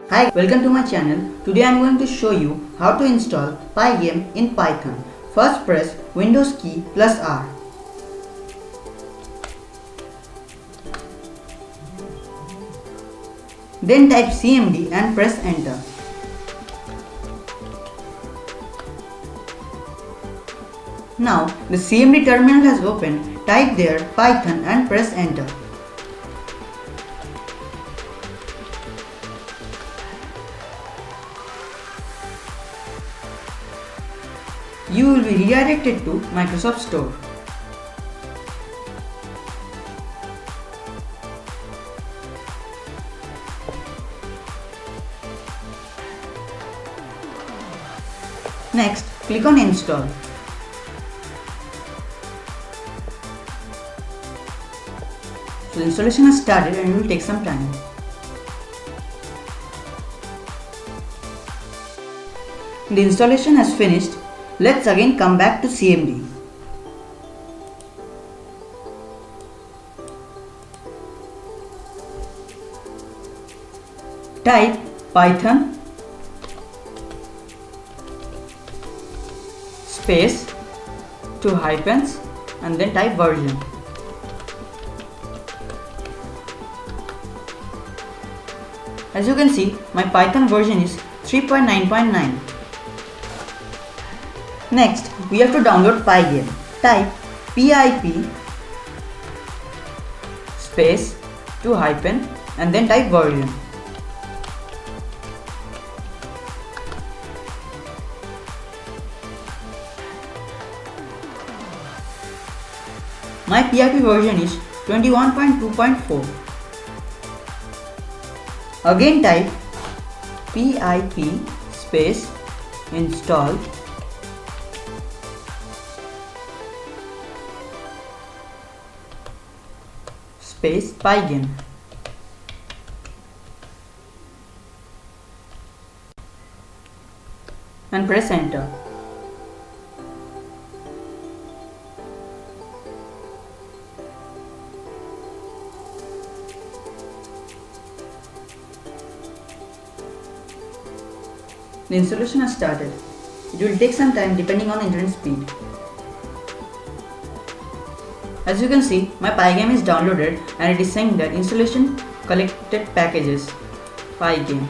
Hi, welcome to my channel. Today I am going to show you how to install Pygame in Python. First press Windows key plus R. Then type cmd and press enter. Now the cmd terminal has opened. Type there Python and press enter. You will be redirected to Microsoft Store. Next, click on Install. So the installation has started and it will take some time. The installation has finished. Let's again come back to CMD. Type Python space 2 hyphens and then type version. As you can see, my Python version is 3.9.9. Next, we have to download Pygame. Type pip space 2 hyphen and then type version. My pip version is 21.2.4. Again type pip space install space Pygame and press enter. The installation has started. It will take some time depending on internet speed. As you can see, my Pygame is downloaded and it is saying that installation collected packages Pygame.